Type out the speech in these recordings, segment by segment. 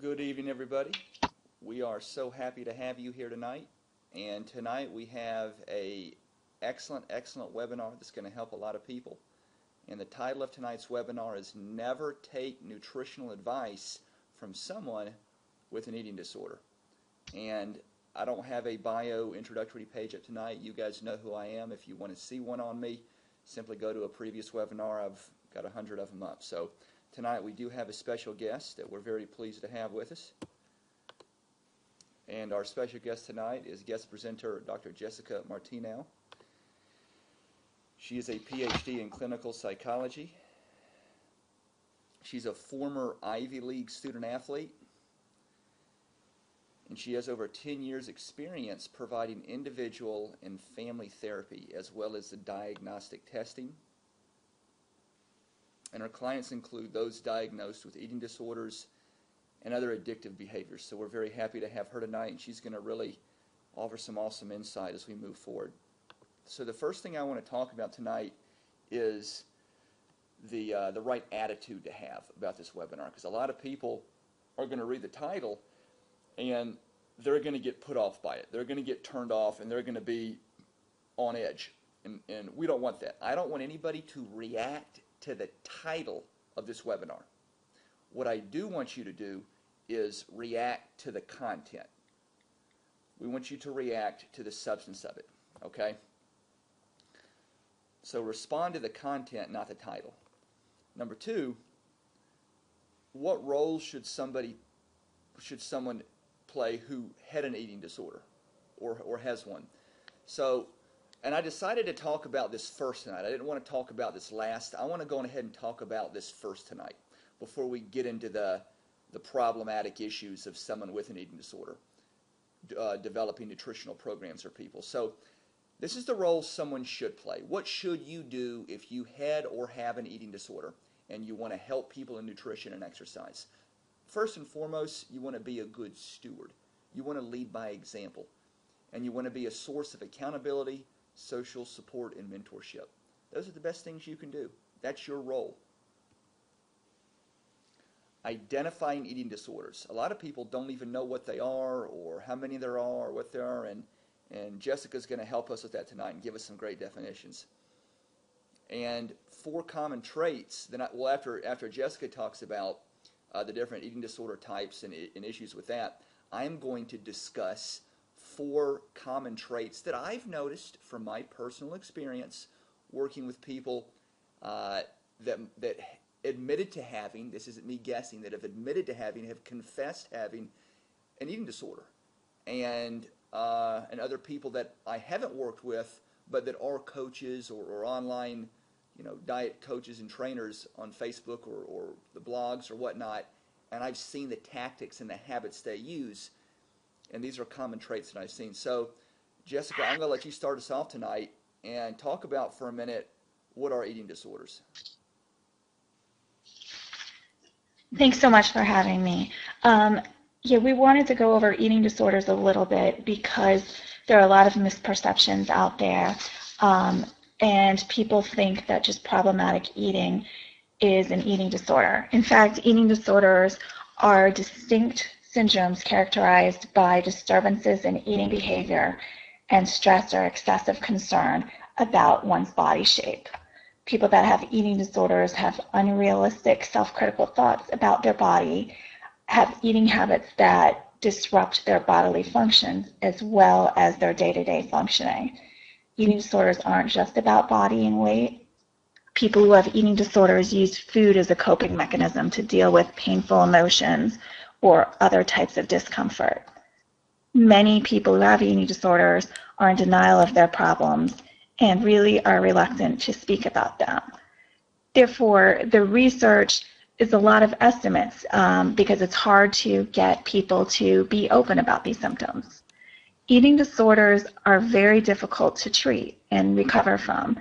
Good evening, everybody. We are so happy to have you here tonight. And tonight we have a excellent webinar that's going to help a lot of people. And the title of tonight's webinar is Never Take Nutritional Advice from Someone with an Eating Disorder. And I don't have a bio introductory page up tonight. You guys know who I am. If you want to see one on me, simply go to a previous webinar. I've got 100 of them up. So tonight we do have a special guest that we're very pleased to have with us. And our special guest tonight is guest presenter Dr. Jessica Martineau. She is a PhD in clinical psychology. She's a former Ivy League student athlete. And she has over 10 years experience providing individual and family therapy as well as the diagnostic testing. And her clients include those diagnosed with eating disorders and other addictive behaviors. So we're very happy to have her tonight, and she's going to really offer some awesome insight as we move forward. So the first thing I want to talk about tonight is the right attitude to have about this webinar, because a lot of people are going to read the title and they're going to get put off by it. They're going to get turned off and they're going to be on edge. And we don't want that. I don't want anybody to react to the title of this webinar. What I do want you to do is react to the content. We want you to react to the substance of it, okay? So respond to the content, not the title. Number two, what role should someone play who had an eating disorder or has one? So, and I decided to talk about this first tonight. I didn't want to talk about this last. I want to go ahead and talk about this first tonight before we get into the problematic issues of someone with an eating disorder, developing nutritional programs for people. So this is the role someone should play. What should you do if you had or have an eating disorder and you want to help people in nutrition and exercise? First and foremost, you want to be a good steward. You want to lead by example. And you want to be a source of accountability, social support, and mentorship. Those are the best things you can do. That's your role. Identifying eating disorders. A lot of people don't even know what they are or how many there are or what they are, and Jessica's going to help us with that tonight and give us some great definitions. And 4 common traits. Then after Jessica talks about the different eating disorder types and issues with that, I'm going to discuss 4 common traits that I've noticed from my personal experience working with people that admitted to having, this isn't me guessing, that have admitted to having, have confessed having an eating disorder, and other people that I haven't worked with, but that are coaches or online, diet coaches and trainers on Facebook or the blogs or whatnot, and I've seen the tactics and the habits they use, and these are common traits that I've seen. So, Jessica, I'm going to let you start us off tonight and talk about for a minute what are eating disorders. Thanks so much for having me. Yeah, we wanted to go over eating disorders a little bit because there are a lot of misperceptions out there, and people think that just problematic eating is an eating disorder. In fact, eating disorders are distinct syndromes characterized by disturbances in eating behavior and stress or excessive concern about one's body shape. People that have eating disorders have unrealistic self-critical thoughts about their body, have eating habits that disrupt their bodily functions as well as their day-to-day functioning. Eating disorders aren't just about body and weight. People who have eating disorders use food as a coping mechanism to deal with painful emotions or other types of discomfort. Many people who have eating disorders are in denial of their problems and really are reluctant to speak about them. Therefore, the research is a lot of estimates because it's hard to get people to be open about these symptoms. Eating disorders are very difficult to treat and recover from.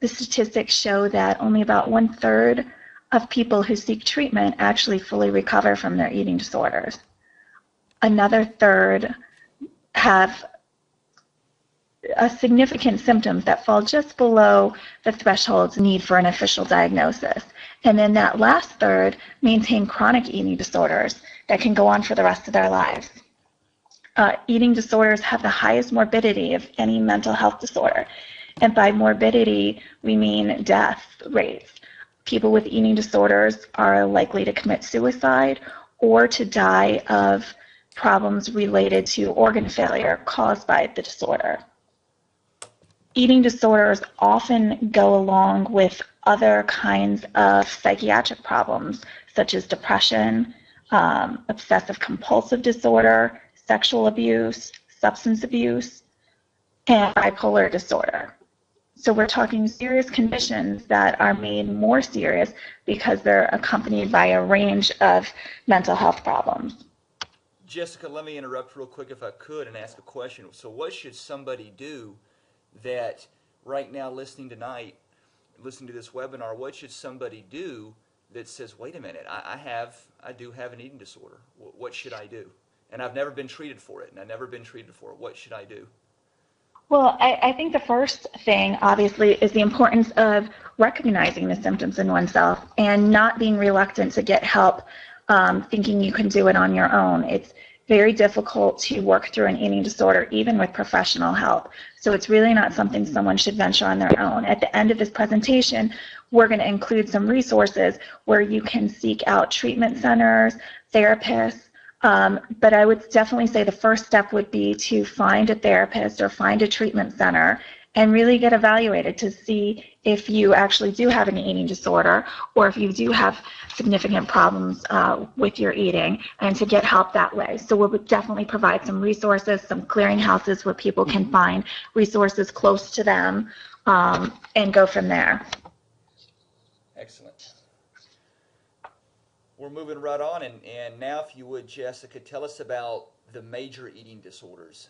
The statistics show that only about 1/3 of people who seek treatment actually fully recover from their eating disorders. Another third have significant symptoms that fall just below the thresholds need for an official diagnosis. And then that last third maintain chronic eating disorders that can go on for the rest of their lives. Eating disorders have the highest morbidity of any mental health disorder. And by morbidity, we mean death rates. People with eating disorders are likely to commit suicide or to die of problems related to organ failure caused by the disorder. Eating disorders often go along with other kinds of psychiatric problems, such as depression, obsessive compulsive disorder, sexual abuse, substance abuse, and bipolar disorder. So we're talking serious conditions that are made more serious because they're accompanied by a range of mental health problems. Jessica, let me interrupt real quick if I could and ask a question. So what should somebody do that right now listening tonight, listening to this webinar, what should somebody do that says, wait a minute, I do have an eating disorder. What should I do? And I've never been treated for it, What should I do? Well, I think the first thing, obviously, is the importance of recognizing the symptoms in oneself and not being reluctant to get help, thinking you can do it on your own. It's very difficult to work through an eating disorder, even with professional help. So it's really not something someone should venture on their own. At the end of this presentation, we're going to include some resources where you can seek out treatment centers, therapists, but I would definitely say the first step would be to find a therapist or find a treatment center and really get evaluated to see if you actually do have an eating disorder or if you do have significant problems with your eating, and to get help that way. So we'll definitely provide some resources, some clearinghouses where people can find resources close to them, and go from there. Excellent. We're moving right on, and now if you would, Jessica, tell us about the major eating disorders.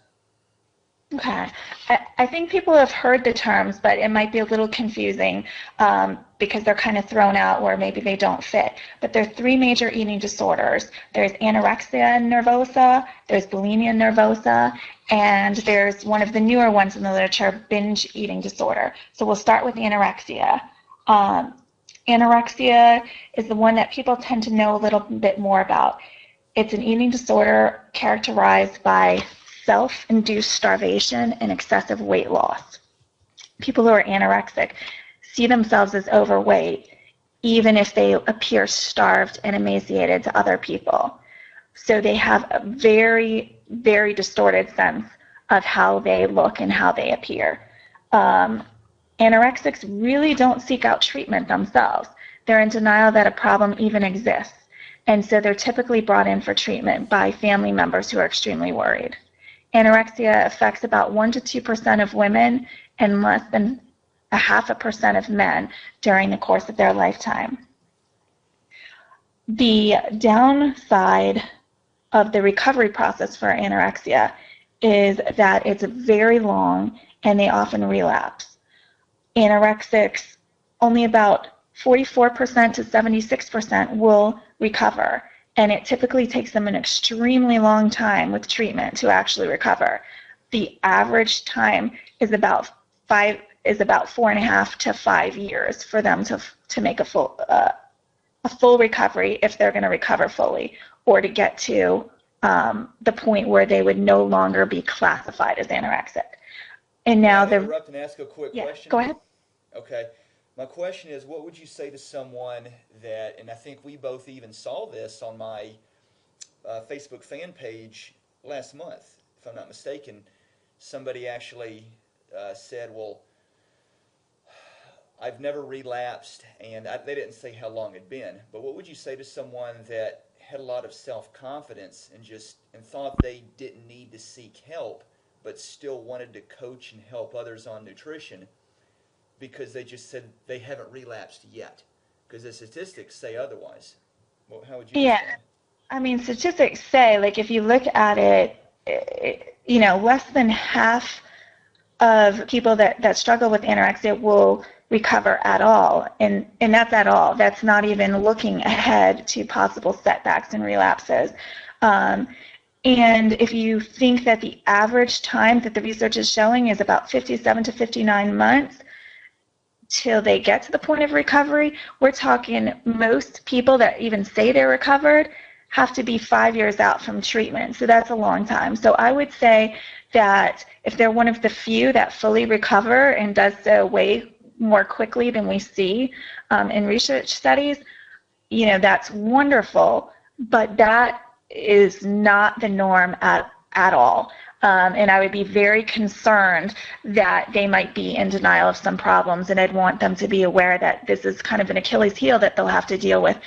Okay. I think people have heard the terms, but it might be a little confusing because they're kind of thrown out where maybe they don't fit. But there are three major eating disorders. There's anorexia nervosa, there's bulimia nervosa, and there's one of the newer ones in the literature, binge eating disorder. So we'll start with anorexia. Anorexia is the one that people tend to know a little bit more about. It's an eating disorder characterized by self-induced starvation and excessive weight loss. People who are anorexic see themselves as overweight, even if they appear starved and emaciated to other people. So they have a very, very distorted sense of how they look and how they appear. Anorexics really don't seek out treatment themselves. They're in denial that a problem even exists. And so they're typically brought in for treatment by family members who are extremely worried. Anorexia affects about 1% to 2% of women and less than 0.5% of men during the course of their lifetime. The downside of the recovery process for anorexia is that it's very long and they often relapse. Anorexics, only about 44% to 76% will recover, and it typically takes them an extremely long time with treatment to actually recover. The average time is about 4.5 to 5 years for them to make a full recovery if they're going to recover fully, or to get to the point where they would no longer be classified as anorexic. And now Can I interrupt and ask a quick question? Go ahead. Okay. My question is, what would you say to someone that, and I think we both even saw this on my Facebook fan page last month, if I'm not mistaken, somebody actually said, well, I've never relapsed, and they didn't say how long it'd been, but what would you say to someone that had a lot of self-confidence and thought they didn't need to seek help, but still wanted to coach and help others on nutrition, because they just said they haven't relapsed yet, because the statistics say otherwise? Well, how would you respond? I mean, statistics say, like, if you look at it, less than half of people that struggle with anorexia will recover at all, and that's at all. That's not even looking ahead to possible setbacks and relapses. And if you think that the average time that the research is showing is about 57 to 59 months till they get to the point of recovery, we're talking most people that even say they're recovered have to be 5 years out from treatment. So that's a long time. So I would say that if they're one of the few that fully recover and does so way more quickly than we see in research studies, that's wonderful, but that is not the norm at all. And I would be very concerned that they might be in denial of some problems, and I'd want them to be aware that this is kind of an Achilles heel that they'll have to deal with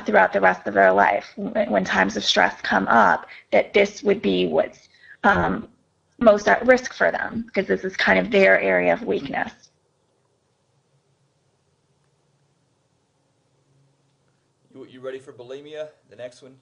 throughout the rest of their life when times of stress come up, that this would be what's most at risk for them, because this is kind of their area of weakness. You ready for bulimia, the next one?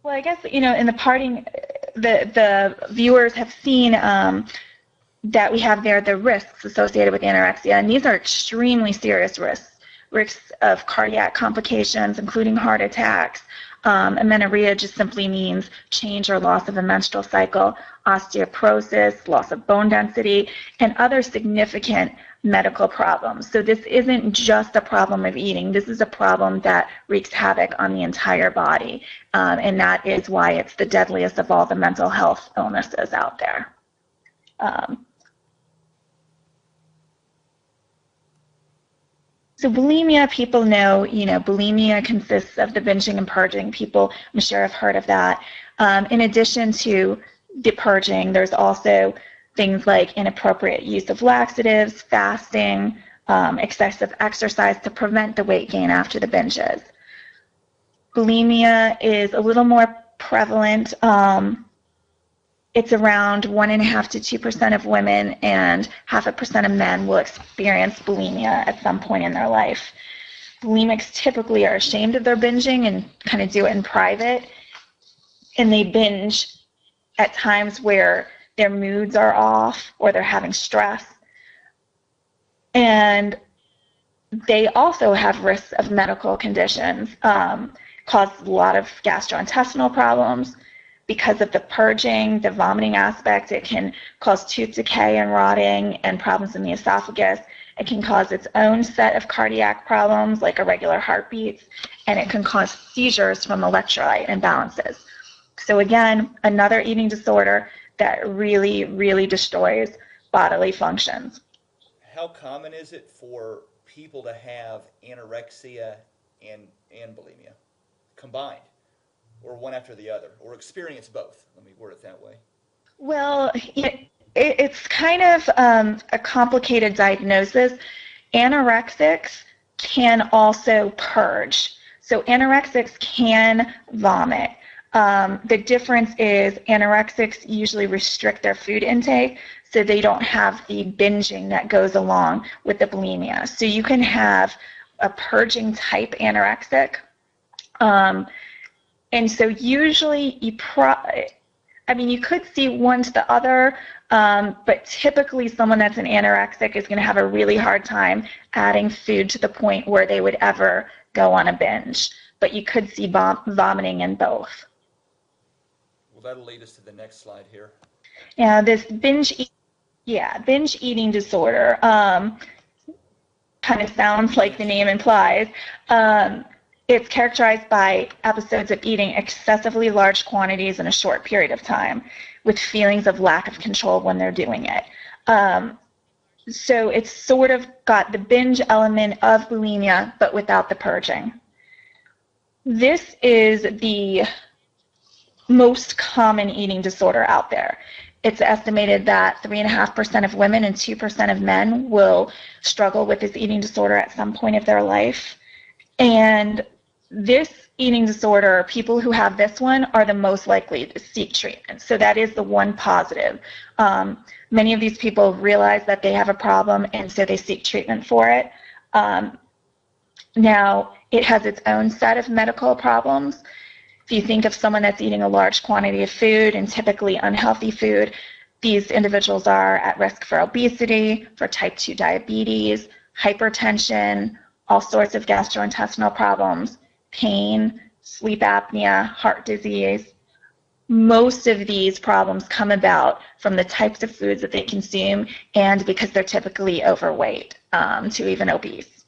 Well, I guess, in the parting, the viewers have seen that we have there the risks associated with anorexia, and these are extremely serious risks of cardiac complications, including heart attacks. Amenorrhea just simply means change or loss of a menstrual cycle, osteoporosis, loss of bone density, and other significant medical problems. So this isn't just a problem of eating. This is a problem that wreaks havoc on the entire body, and that is why it's the deadliest of all the mental health illnesses out there. So bulimia, people know, bulimia consists of the binging and purging. People, I'm sure, have heard of that. In addition to the purging, there's also things like inappropriate use of laxatives, fasting, excessive exercise to prevent the weight gain after the binges. Bulimia is a little more prevalent. It's around 1.5% to 2% of women, and 0.5% of men will experience bulimia at some point in their life. Bulimics typically are ashamed of their binging and kind of do it in private, and they binge at times where their moods are off or they're having stress. And they also have risks of medical conditions, cause a lot of gastrointestinal problems. Because of the purging, the vomiting aspect, it can cause tooth decay and rotting and problems in the esophagus. It can cause its own set of cardiac problems like irregular heartbeats, and it can cause seizures from electrolyte imbalances. So again, another eating disorder that really, really destroys bodily functions. How common is it for people to have anorexia and bulimia combined, or one after the other, or experience both? Let me word it that way. Well, it's kind of a complicated diagnosis. Anorexics can also purge. So anorexics can vomit. The difference is anorexics usually restrict their food intake, so they don't have the binging that goes along with the bulimia. So you can have a purging type anorexic, and so usually you could see one to the other, but typically someone that's an anorexic is going to have a really hard time adding food to the point where they would ever go on a binge. But you could see vomiting in both. Well, that'll lead us to the next slide here. Yeah, this binge eating disorder kind of sounds like the name implies. It's characterized by episodes of eating excessively large quantities in a short period of time, with feelings of lack of control when they're doing it. So it's sort of got the binge element of bulimia, but without the purging. This is the most common eating disorder out there. It's estimated that 3.5% of women and 2% of men will struggle with this eating disorder at some point of their life. And this eating disorder, people who have this one are the most likely to seek treatment. So that is the one positive. Many of these people realize that they have a problem, and so they seek treatment for it. Now, it has its own set of medical problems. If you think of someone that's eating a large quantity of food, and typically unhealthy food, these individuals are at risk for obesity, for type 2 diabetes, hypertension, all sorts of gastrointestinal problems, pain, sleep apnea, heart disease. most of these problems come about from the types of foods that they consume and because they're typically overweight to even obese.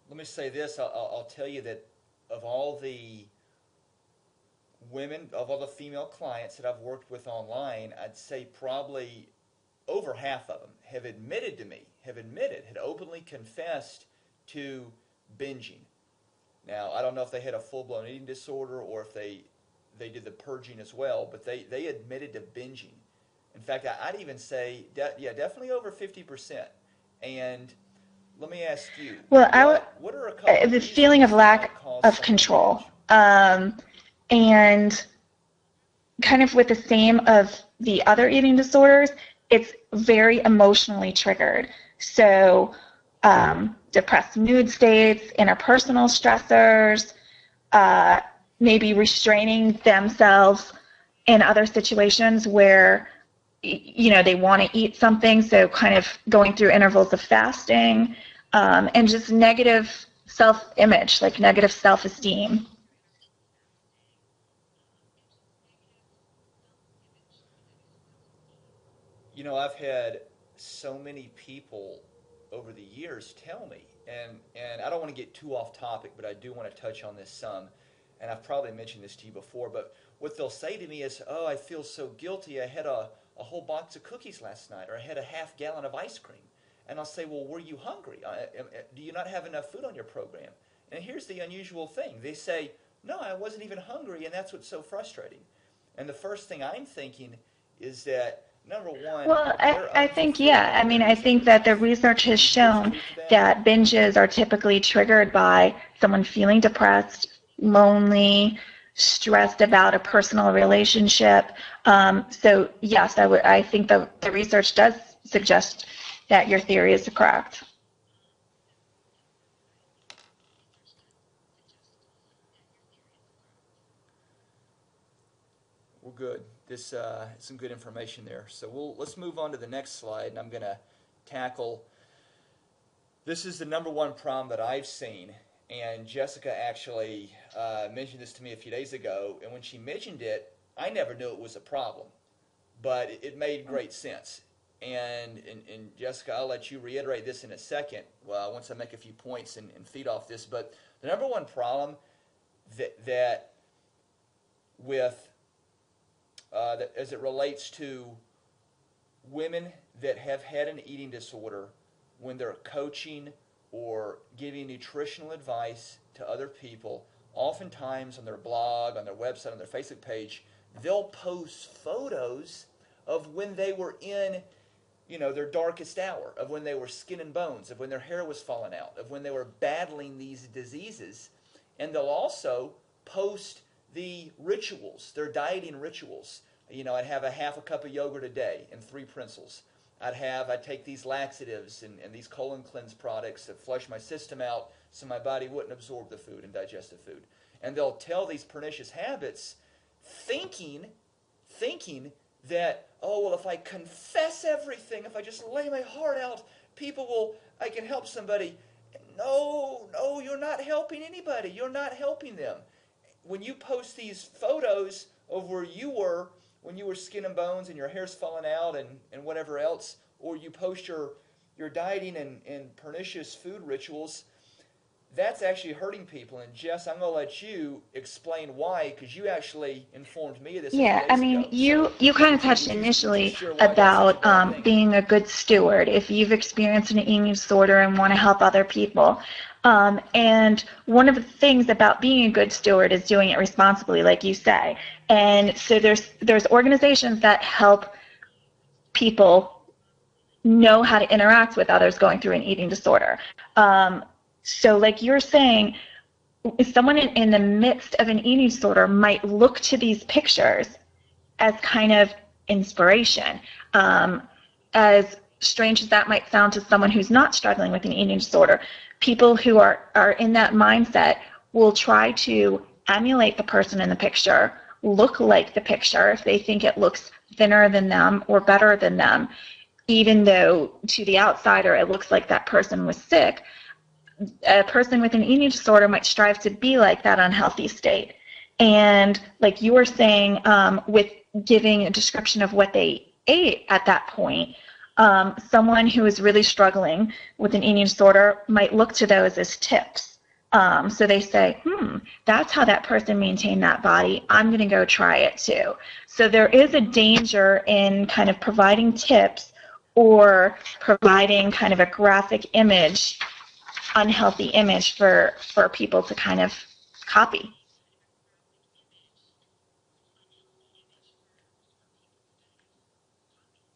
Let me say this. I'll tell you that of all the women, of all the female clients that I've worked with online, I'd say probably over half of them have admitted to me, had openly confessed to binging. Now, I don't know if they had a full-blown eating disorder or if they did the purging as well, but they admitted to binging. In fact, I'd even say, definitely over 50%. And let me ask you, Well, what are a couple the of feeling of reasons lack that cause of someone to control, binge? and kind of with the same of the other eating disorders, it's very emotionally triggered. So depressed mood states, interpersonal stressors, maybe restraining themselves in other situations where they want to eat something, so kind of going through intervals of fasting, and just negative self-image, like negative self-esteem. I've had so many people over the years tell me, and I don't want to get too off topic, but I do want to touch on this some, and I've probably mentioned this to you before, but what they'll say to me is, oh, I feel so guilty. I had a whole box of cookies last night, or I had a half gallon of ice cream. And I'll say, well, were you hungry? Do you not have enough food on your program? And here's the unusual thing. They say, no, I wasn't even hungry, and that's what's so frustrating. And the first thing I'm thinking is that, number one, Well, they're I think, unfulfilled yeah. I in mean, their I think that the desires. research has Is this shown true for them? that binges are typically triggered by someone feeling depressed, lonely, stressed about a personal relationship. So yes, I think the research does suggest that your theory is correct. Well, good. This some good information there. So let's move on to the next slide, and I'm going to tackle. This is the number one problem that I've seen, and Jessica actually mentioned this to me a few days ago. And when she mentioned it, I never knew it was a problem, but it made great sense. And Jessica, I'll let you reiterate this in a second. Well, once I make a few points and feed off this, but the number one problem that with that as it relates to women that have had an eating disorder, when they're coaching or giving nutritional advice to other people, oftentimes on their blog, on their website, on their Facebook page, they'll post photos of when they were in their darkest hour, of when they were skin and bones, of when their hair was falling out, of when they were battling these diseases. And they'll also post the rituals, their dieting rituals. I'd have a half a cup of yogurt a day and 3 pretzels. I'd take these laxatives and these colon cleanse products that flush my system out so my body wouldn't absorb the food and digest the food. And they'll tell these pernicious habits thinking that, oh, well, if I confess everything, if I just lay my heart out, I can help somebody. No, you're not helping anybody. You're not helping them. When you post these photos of where you were when you were skin and bones and your hair's falling out and whatever else, or you post your dieting and pernicious food rituals, that's actually hurting people. And Jess, I'm going to let you explain why, because you actually informed me of this a few Yeah, I days mean, ago. you kind of touched Would you initially share why that's such a about bad thing? being a good steward if you've experienced an eating disorder and want to help other people. And one of the things about being a good steward is doing it responsibly, like you say. And so there's organizations that help people know how to interact with others going through an eating disorder. So like you're saying, someone in the midst of an eating disorder might look to these pictures as kind of inspiration. As strange as that might sound to someone who's not struggling with an eating disorder, people who are in that mindset will try to emulate the person in the picture, look like the picture if they think it looks thinner than them or better than them, even though to the outsider it looks like that person was sick. a person with an eating disorder might strive to be like that unhealthy state. And like you were saying, with giving a description of what they ate at that point, someone who is really struggling with an eating disorder might look to those as tips. So they say, that's how that person maintained that body. I'm going to go try it too. So there is a danger in kind of providing tips or providing kind of a graphic image, unhealthy image for people to kind of copy.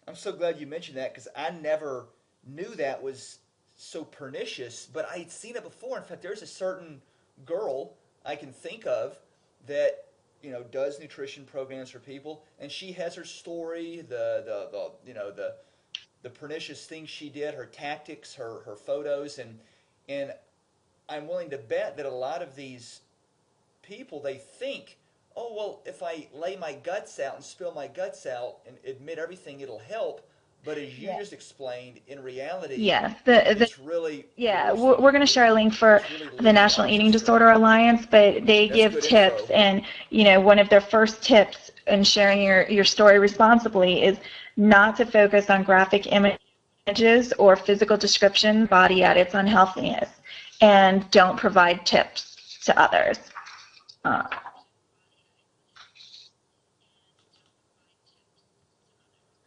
I'm so glad you mentioned that because I never knew that was so pernicious, but I'd seen it before. In fact, there's a certain girl I can think of that does nutrition programs for people, and she has her story, the pernicious things she did, her tactics, her photos, and I'm willing to bet that a lot of these people, they think, oh, well, if I lay my guts out and spill my guts out and admit everything, it'll help. But as you Yeah. just explained, in reality, Yeah, the it's really the yeah, worst thing we're you going can to do. share a link for It's really the leading to National opposite Eating extreme. Disorder Alliance, but they That's give good tips, info. and one of their first tips in sharing your story responsibly is not to focus on graphic images or physical description of the body at its unhealthiness, and don't provide tips to others. Uh,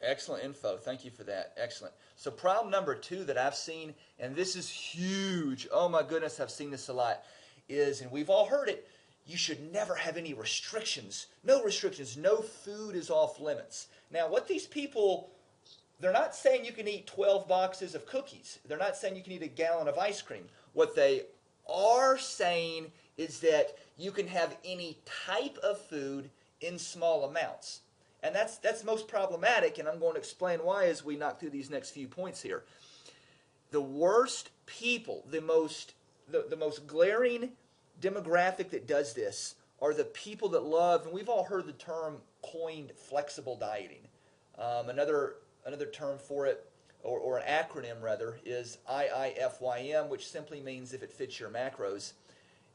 Excellent info. Thank you for that. Excellent. So problem number 2 that I've seen, and this is huge. Oh my goodness, I've seen this a lot. Is, and we've all heard it, you should never have any restrictions. No restrictions. No food is off limits. Now, what these people, they're not saying you can eat 12 boxes of cookies. They're not saying you can eat a gallon of ice cream. What they are saying is that you can have any type of food in small amounts. And that's most problematic, and I'm going to explain why as we knock through these next few points here. The worst people, the most glaring demographic that does this are the people that love, and we've all heard the term coined flexible dieting. Another term for it, or an acronym rather, is IIFYM, which simply means if it fits your macros.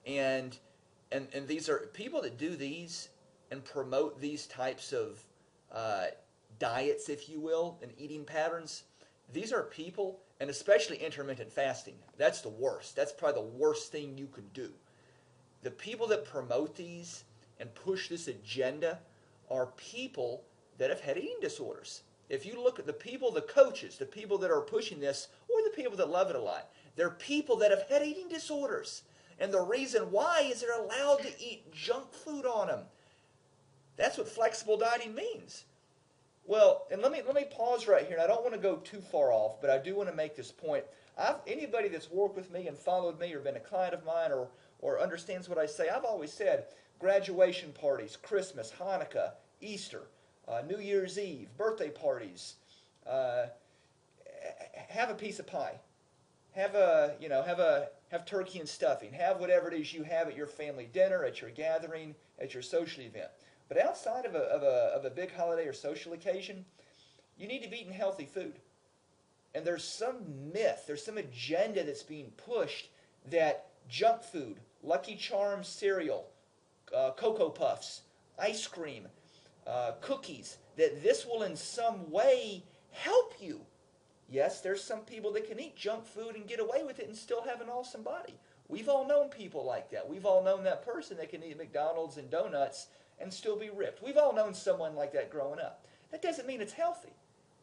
And and these are people that do these and promote these types of uh, diets, if you will, and eating patterns. These are people, and especially intermittent fasting. That's the worst. That's probably the worst thing you can do. The people that promote these and push this agenda are people that have had eating disorders. If you look at the people, the coaches, the people that are pushing this, or the people that love it a lot, they're people that have had eating disorders. And the reason why is they're allowed to eat junk food on them. That's what flexible dieting means. Well, and let me pause right here. And I don't want to go too far off, but I do want to make this point. Anybody that's worked with me and followed me or been a client of mine or understands what I say, I've always said graduation parties, Christmas, Hanukkah, Easter, New Year's Eve, birthday parties, uh, have a piece of pie. Have turkey and stuffing. Have whatever it is you have at your family dinner, at your gathering, at your social event. But outside of a big holiday or social occasion, you need to be eating healthy food. And there's some myth, there's some agenda that's being pushed that junk food, Lucky Charms cereal, Cocoa Puffs, ice cream, cookies, that this will in some way help you. Yes, there's some people that can eat junk food and get away with it and still have an awesome body. We've all known people like that. We've all known that person that can eat McDonald's and donuts and still be ripped. We've all known someone like that growing up. That doesn't mean it's healthy.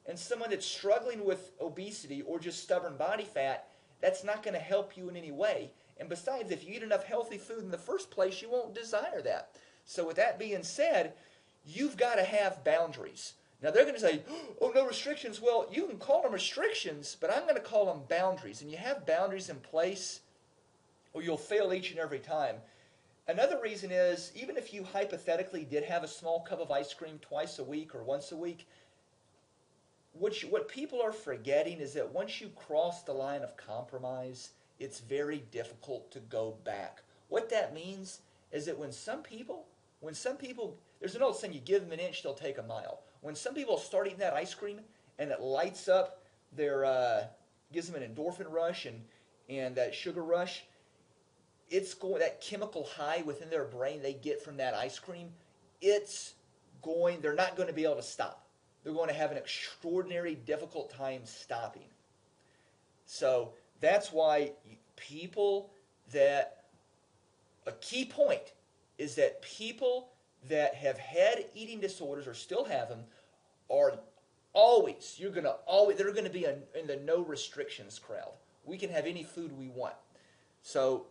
And someone that's struggling with obesity or just stubborn body fat, that's not going to help you in any way. And besides, if you eat enough healthy food in the first place, you won't desire that. So with that being said, you've got to have boundaries. Now they're going to say, oh, no restrictions. Well, you can call them restrictions, but I'm going to call them boundaries. And you have boundaries in place or you'll fail each and every time. Another reason is, even if you hypothetically did have a small cup of ice cream twice a week or once a week, what people are forgetting is that once you cross the line of compromise, it's very difficult to go back. What that means is that when some people, there's an old saying, you give them an inch, they'll take a mile. When some people start eating that ice cream and it lights up gives them an endorphin rush and that sugar rush, it's going, that chemical high within their brain they get from that ice cream, they're not going to be able to stop. They're going to have an extraordinary difficult time stopping. So that's why people that, a key point is that people that have had eating disorders or still have them are always, they're going to be in the no restrictions crowd. We can have any food we want. So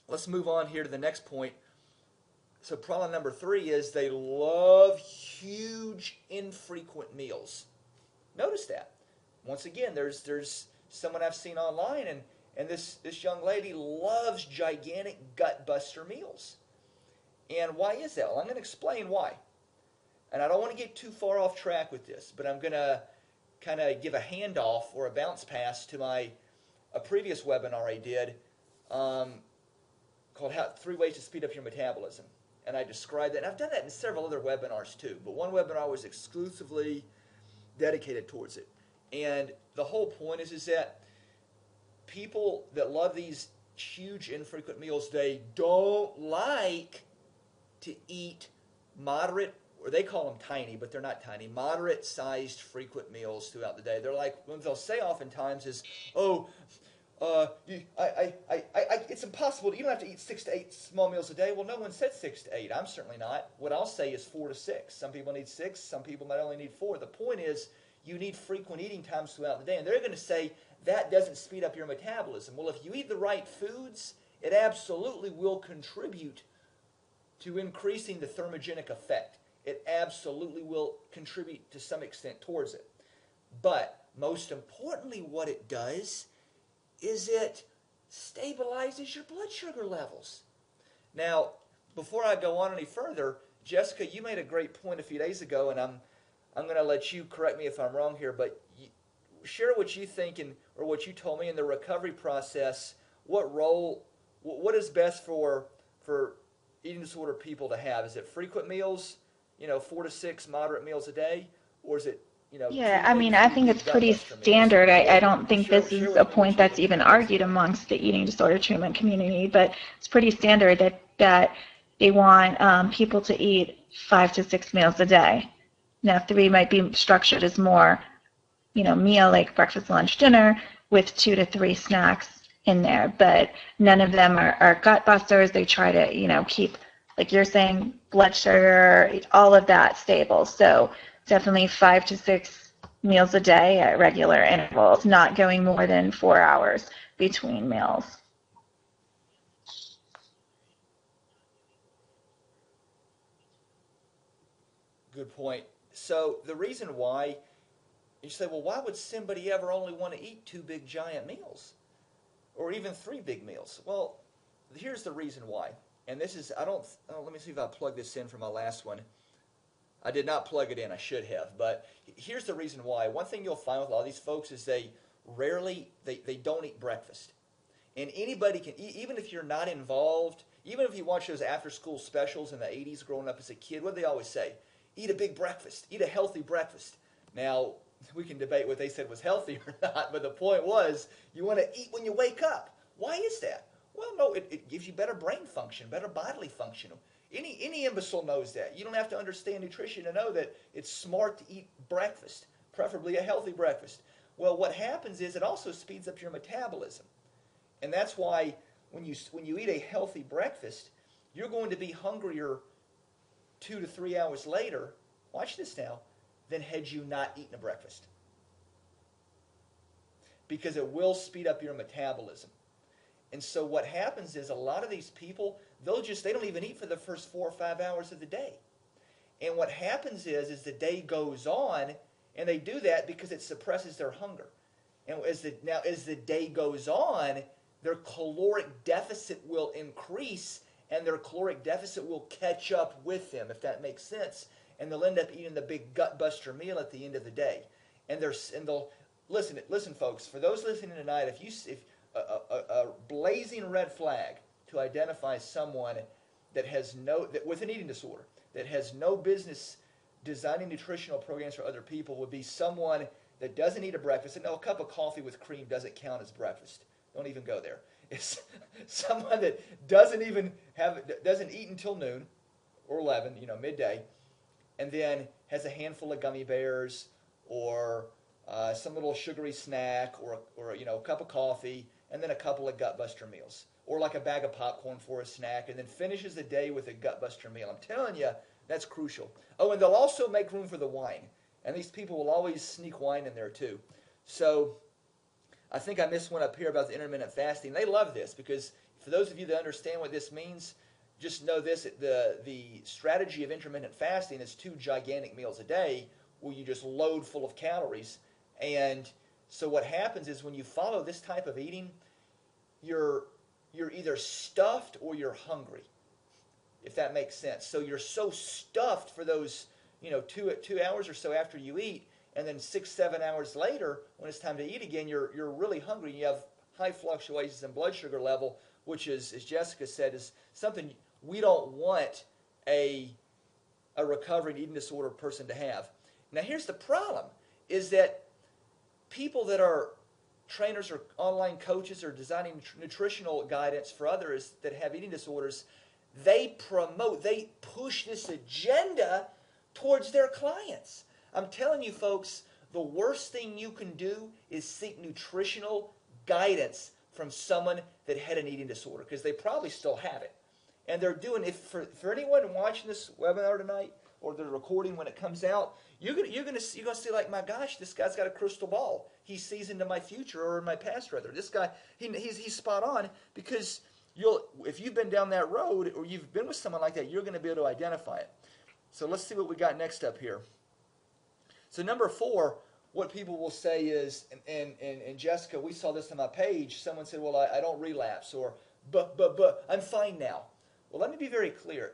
let's move on here to the next point. So problem number 3 is they love huge, infrequent meals. Notice that. Once again, there's someone I've seen online, and this young lady loves gigantic gut-buster meals. And why is that? Well, I'm going to explain why. And I don't want to get too far off track with this, but I'm going to kind of give a handoff or a bounce pass to a previous webinar I did called 3 Ways to Speed Up Your Metabolism. And I described that. And I've done that in several other webinars too, but one webinar was exclusively dedicated towards it. And the whole point is that people that love these huge, infrequent meals, they don't like to eat moderate, or they call them tiny, but they're not tiny, moderate-sized, frequent meals throughout the day. They're like, what they'll say oftentimes is, it's impossible. You don't have to eat 6 to 8 small meals a day. Well, no one said 6 to 8. I'm certainly not. What I'll say is 4 to 6. Some people need 6. Some people might only need 4. The point is, you need frequent eating times throughout the day. And they're going to say, that doesn't speed up your metabolism. Well, if you eat the right foods, it absolutely will contribute to increasing the thermogenic effect. It absolutely will contribute to some extent towards it. But most importantly, what it does is it stabilizes your blood sugar levels. Now, before I go on any further, Jessica, you made a great point a few days ago, and I'm going to let you correct me if I'm wrong here, but share what you think or what you told me in the recovery process. What is best for eating disorder people to have? Is it frequent meals, 4 to 6 moderate meals a day, or is it, Yeah, I mean, I think it's pretty standard. I don't think this is a point that's even argued amongst the eating disorder treatment community, but it's pretty standard that they want people to eat 5 to 6 meals a day. Now, 3 might be structured as more, meal like breakfast, lunch, dinner with 2 to 3 snacks in there, but none of them are gut busters. They try to, keep, like you're saying, blood sugar, all of that stable. So definitely 5 to 6 meals a day at regular intervals, not going more than 4 hours between meals. Good point. So the reason why, you say, well, why would somebody ever only want to eat 2 big giant meals? Or even 3 big meals? Well, here's the reason why. And this is, let me see if I plug this in for my last one. I did not plug it in, I should have. But here's the reason why. One thing you'll find with a lot of these folks is they don't eat breakfast. And anybody can, even if you're not involved, even if you watch those after-school specials in the 80s growing up as a kid, what do they always say? Eat a big breakfast. Eat a healthy breakfast. Now, we can debate what they said was healthy or not, but the point was you want to eat when you wake up. Why is that? Well, no, it gives you better brain function, better bodily function. Any imbecile knows that. You don't have to understand nutrition to know that it's smart to eat breakfast, preferably a healthy breakfast. Well, what happens is it also speeds up your metabolism. And that's why when you eat a healthy breakfast, you're going to be hungrier 2 to 3 hours later, watch this now, than had you not eaten a breakfast. Because it will speed up your metabolism. And so what happens is a lot of these people, they don't even eat for the first 4 or 5 hours of the day. And what happens is the day goes on, and they do that because it suppresses their hunger. And as the day goes on, their caloric deficit will increase, and their caloric deficit will catch up with them, if that makes sense. And they'll end up eating the big gut-buster meal at the end of the day. And they'll listen, folks. For those listening tonight, if a blazing red flag to identify someone with an eating disorder that has no business designing nutritional programs for other people would be someone that doesn't eat a breakfast. And no, a cup of coffee with cream doesn't count as breakfast. Don't even go there. It's someone that doesn't eat until noon or 11, midday, and then has a handful of gummy bears or some little sugary snack or a cup of coffee and then a couple of gutbuster meals or like a bag of popcorn for a snack and then finishes the day with a gutbuster meal. I'm telling you, that's crucial. Oh, and they'll also make room for the wine. And these people will always sneak wine in there too. So I think I missed one up here about the intermittent fasting. They love this because for those of you that understand what this means, just know this, the strategy of intermittent fasting is 2 gigantic meals a day where you just load full of calories. And so what happens is when you follow this type of eating, you're either stuffed or you're hungry, if that makes sense. So you're so stuffed for those 2 hours or so after you eat, and then 6-7 hours later, when it's time to eat again, you're really hungry. You have high fluctuations in blood sugar level, which is, as Jessica said, is something we don't want a recovering eating disorder person to have. Now here's the problem, is that people that are trainers or online coaches or designing nutritional guidance for others that have eating disorders, they push this agenda towards their clients. I'm telling you folks, the worst thing you can do is seek nutritional guidance from someone that had an eating disorder, because they probably still have it. And they're doing it for anyone watching this webinar tonight or the recording when it comes out, you're gonna see like, my gosh, this guy's got a crystal ball. He sees into my future or in my past rather. This guy, he's spot on, because if you've been down that road or you've been with someone like that, you're going to be able to identify it. So let's see what we got next up here. So number 4, what people will say is, and Jessica, we saw this on my page, someone said, well, I don't relapse, or but I'm fine now. Well, let me be very clear.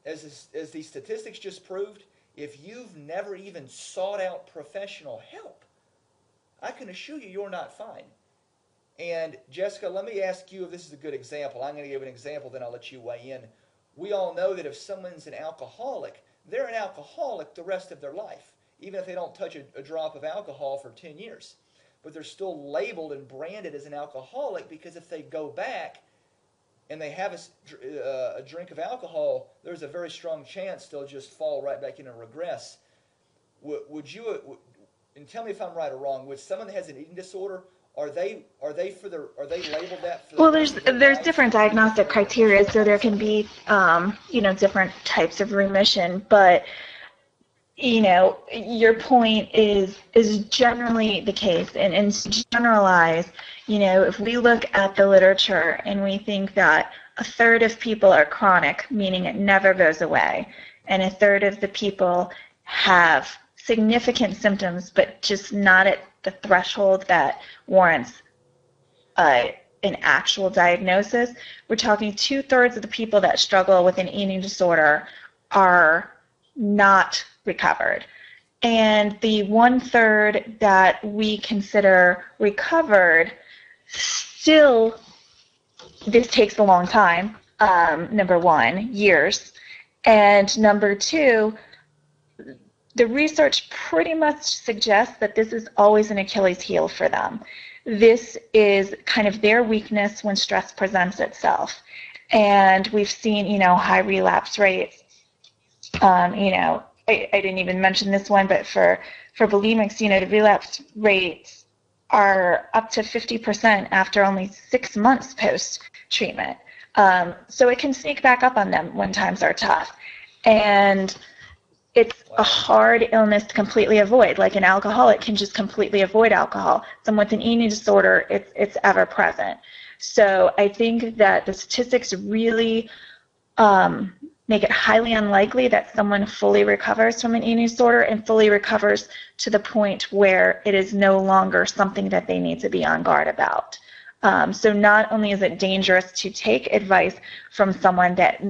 As the statistics just proved, if you've never even sought out professional help, I can assure you you're not fine. And Jessica, let me ask you if this is a good example. I'm going to give an example, then I'll let you weigh in. We all know that if someone's an alcoholic, they're an alcoholic the rest of their life, even if they don't touch a drop of alcohol for 10 years. But they're still labeled and branded as an alcoholic, because if they go back and they have a drink of alcohol, there's a very strong chance they'll just fall right back in and regress. Would you, and tell me if I'm right or wrong, would someone that has an eating disorder, are they labeled that? Well, there's different diagnostic criteria, so there can be different types of remission, but your point is generally the case, and to generalize, if we look at the literature and we think that 1/3 of people are chronic, meaning it never goes away, and 1/3 of the people have significant symptoms, but just not at the threshold that warrants an actual diagnosis, we're talking 2/3 of the people that struggle with an eating disorder are not recovered. And the 1/3 that we consider recovered, still, this takes a long time, number one, years, and number two, the research pretty much suggests that this is always an Achilles heel for them. This is kind of their weakness when stress presents itself. And we've seen, high relapse rates. I didn't even mention this one, but for bulimics, the relapse rates are up to 50% after only 6 months post-treatment. So it can sneak back up on them when times are tough. And it's a hard illness to completely avoid. Like an alcoholic can just completely avoid alcohol. Someone with an eating disorder, it's ever present. So I think that the statistics really make it highly unlikely that someone fully recovers from an eating disorder and fully recovers to the point where it is no longer something that they need to be on guard about. So not only is it dangerous to take advice from someone that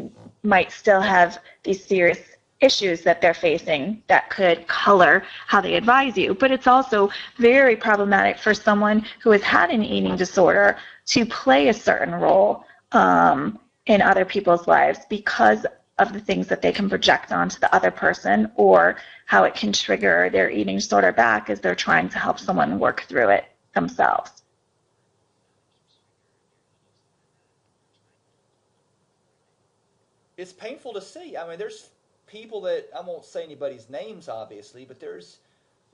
might still have these serious issues that they're facing that could color how they advise you, but it's also very problematic for someone who has had an eating disorder to play a certain role in other people's lives because of the things that they can project onto the other person, or how it can trigger their eating disorder back as they're trying to help someone work through it themselves. it's painful to see. I mean, there's people that, I won't say anybody's names, obviously, but there's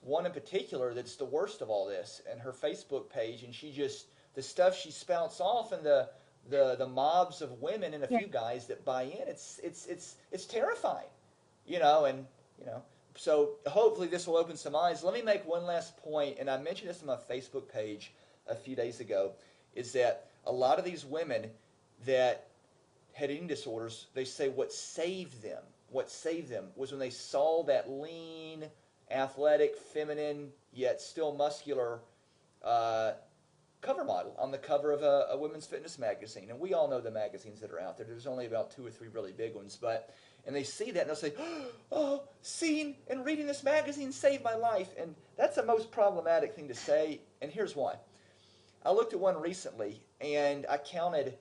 one in particular that's the worst of all this, and her Facebook page, and she just, the stuff she spouts off, and the mobs of women and a Yeah. few guys that buy in, it's terrifying, you know, and you know, so hopefully this will open some eyes. Let me make one last point, and I mentioned this on my Facebook page a few days ago, is that a lot of these women that had eating disorders, they say what saved them was when they saw that lean, athletic, feminine, yet still muscular cover model on the cover of a women's fitness magazine. And we all know the magazines that are out there. There's only about 2 or 3 really big ones. And they see that and they'll say, oh, seeing and reading this magazine saved my life. And that's the most problematic thing to say. And here's why. I looked at one recently and I counted,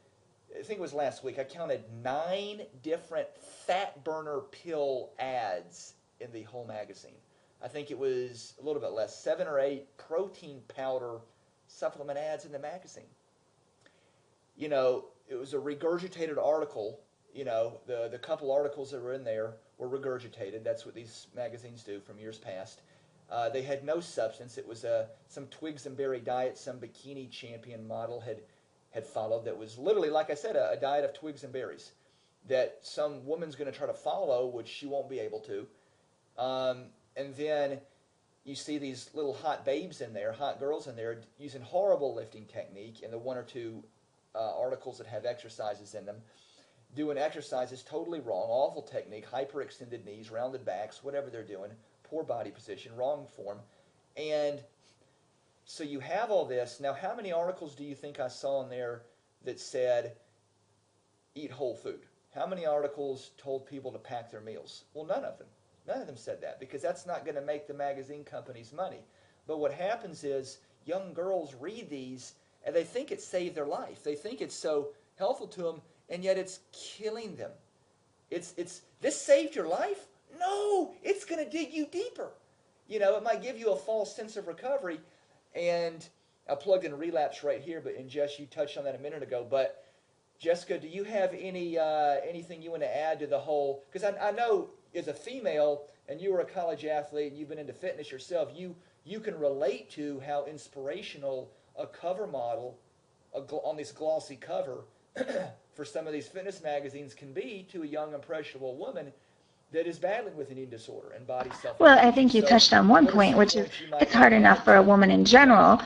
I think it was last week, I counted 9 different fat burner pill ads in the whole magazine. I think it was a little bit less, 7 or 8 protein powder supplement ads in the magazine. You know, it was a regurgitated article. You know, the couple articles that were in there were regurgitated. That's what these magazines do from years past. They had no substance. It was some twigs and berry diet some bikini champion model had followed that was literally, like I said, a diet of twigs and berries that some woman's going to try to follow, which she won't be able to. And then you see these little hot babes in there, hot girls in there, using horrible lifting technique in the 1 or 2 articles that have exercises in them, doing exercises totally wrong, awful technique, hyperextended knees, rounded backs, whatever they're doing, poor body position, wrong form. And so you have all this. Now, how many articles do you think I saw in there that said, eat whole food? How many articles told people to pack their meals? Well, none of them. None of them said that because that's not going to make the magazine companies money. But what happens is young girls read these and they think it saved their life. They think it's so helpful to them, and yet it's killing them. It's this saved your life? No, it's going to dig you deeper. You know, it might give you a false sense of recovery. And I plugged in relapse right here, and Jess, you touched on that a minute ago. But Jessica, do you have anything you want to add to the whole? Because I know as a female, and you were a college athlete, and you've been into fitness yourself, you can relate to how inspirational a cover model on this glossy cover for some of these fitness magazines can be to a young, impressionable woman that is battling with an eating disorder and body self-image. Well, I think you touched on one point, which is it's hard enough for a woman in general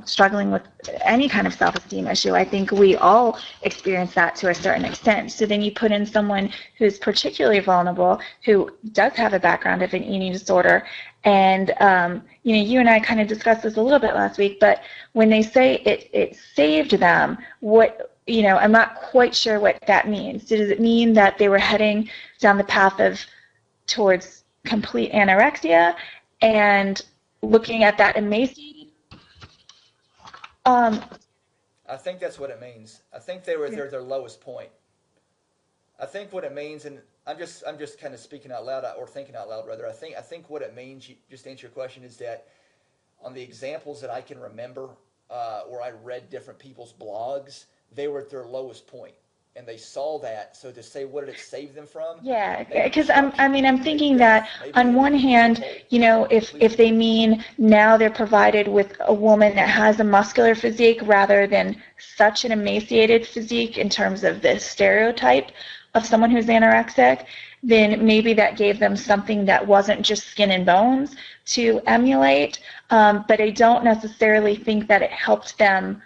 struggling with any kind of self-esteem issue. I think we all experience that to a certain extent. So then you put in someone who's particularly vulnerable, who does have a background of an eating disorder. And, you know, you and I kind of discussed this a little bit last week, but when they say it saved them, you know, I'm not quite sure what that means. Does it mean that they were heading down the path towards complete anorexia and looking at that emaciated? I think that's what it means. I think they were at their lowest point. I think what it means, and I'm just kind of speaking out loud or thinking out loud rather. I think what it means, just to answer your question, is that on the examples that I can remember, where I read different people's blogs, they were at their lowest point, and they saw that. So to say, what did it save them from? Yeah, because I'm thinking that on one hand, you know, if they mean now they're provided with a woman that has a muscular physique rather than such an emaciated physique in terms of the stereotype of someone who's anorexic, then maybe that gave them something that wasn't just skin and bones to emulate. But I don't necessarily think that it helped them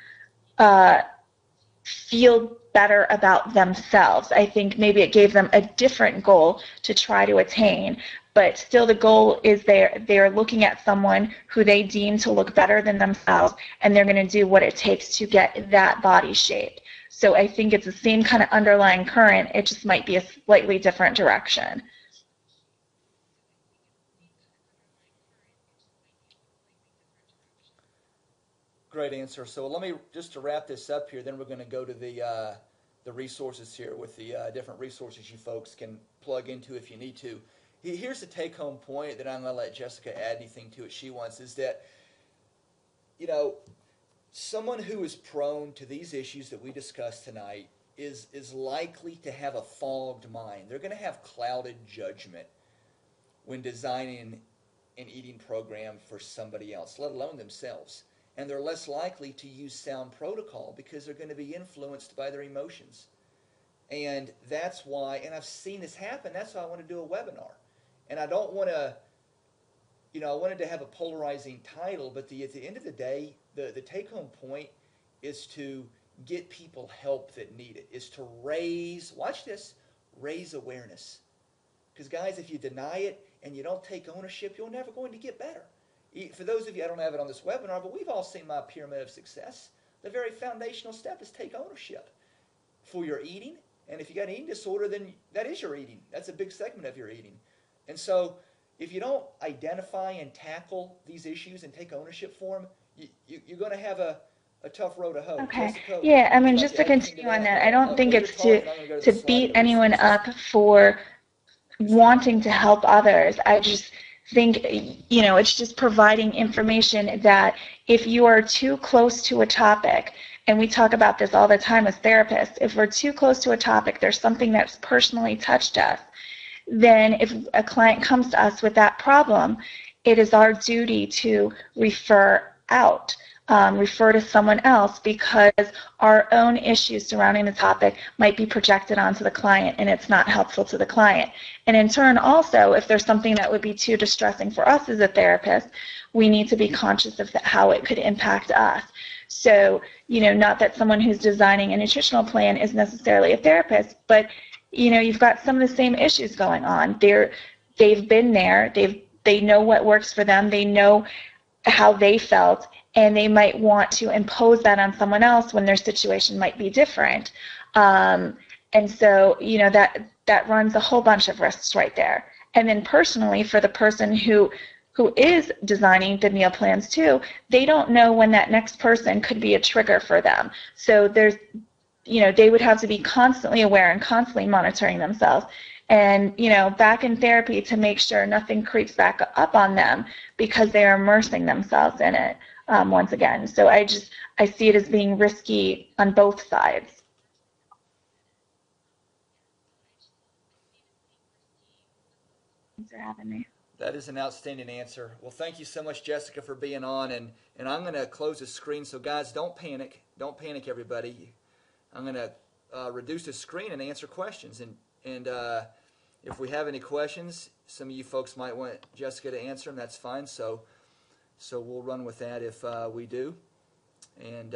feel better about themselves. I think maybe it gave them a different goal to try to attain, but still the goal is they're looking at someone who they deem to look better than themselves, and they're going to do what it takes to get that body shape. So I think it's the same kind of underlying current, it just might be a slightly different direction. Great answer. So let me, just to wrap this up here, then we're going to go to the resources here with the different resources you folks can plug into if you need to. Here's the take-home point that I'm going to let Jessica add anything to it she wants, is that, you know, someone who is prone to these issues that we discussed tonight is likely to have a fogged mind. They're going to have clouded judgment when designing an eating program for somebody else, let alone themselves. And they're less likely to use sound protocol because they're going to be influenced by their emotions. And that's why, and I've seen this happen, that's why I want to do a webinar. And I don't want to, I wanted to have a polarizing title, but at the end of the day, the take-home point is to get people help that need it, is to raise, watch this, raise awareness. Because guys, if you deny it and you don't take ownership, you're never going to get better. For those of you, I don't have it on this webinar, but we've all seen my pyramid of success. The very foundational step is take ownership for your eating. And if you got an eating disorder, then that is your eating. That's a big segment of your eating. And so if you don't identify and tackle these issues and take ownership for them, you're going to have a tough road to hoe. Okay. Jessica, Yeah, I would mean, you like just to to add anything to continue on that? that, I don't think While you're it's talking, I'm going to go to to the slide beat of the anyone resources. up for wanting to help others. I just think, it's just providing information that if you are too close to a topic, and we talk about this all the time as therapists, if we're too close to a topic, there's something that's personally touched us, then if a client comes to us with that problem, it is our duty to refer out, refer to someone else, because our own issues surrounding the topic might be projected onto the client and it's not helpful to the client. And in turn also, if there's something that would be too distressing for us as a therapist, we need to be conscious of how it could impact us. So, not that someone who's designing a nutritional plan is necessarily a therapist, but you've got some of the same issues going on. They've been there. They know what works for them. They know how they felt, and they might want to impose that on someone else when their situation might be different. And so, that runs a whole bunch of risks right there. And then personally, for the person who is designing the meal plans too, they don't know when that next person could be a trigger for them. So they would have to be constantly aware and constantly monitoring themselves. And, back in therapy to make sure nothing creeps back up on them because they are immersing themselves in it once again. So I see it as being risky on both sides. Thanks for having me. That is an outstanding answer. Well, thank you so much, Jessica, for being on. And I'm going to close the screen. So, guys, don't panic. Don't panic, everybody. I'm going to reduce the screen and answer questions. And if we have any questions, some of you folks might want Jessica to answer them. That's fine. So we'll run with that if we do. And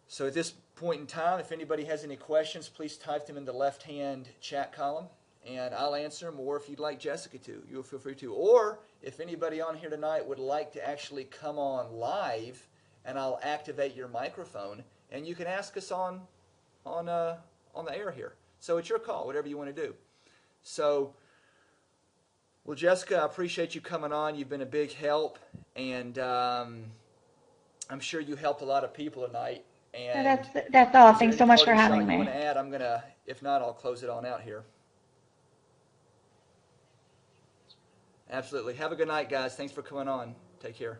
so at this point in time, if anybody has any questions, please type them in the left-hand chat column, and I'll answer them. Or if you'd like Jessica to, you'll feel free to. Or if anybody on here tonight would like to actually come on live, and I'll activate your microphone, and you can ask us on the air here. So it's your call, whatever you want to do. So, well, Jessica, I appreciate you coming on. You've been a big help, and I'm sure you helped a lot of people tonight. And that's all. Thanks so much for having me. You want to add? I'm gonna. If not, I'll close it on out here. Absolutely. Have a good night, guys. Thanks for coming on. Take care.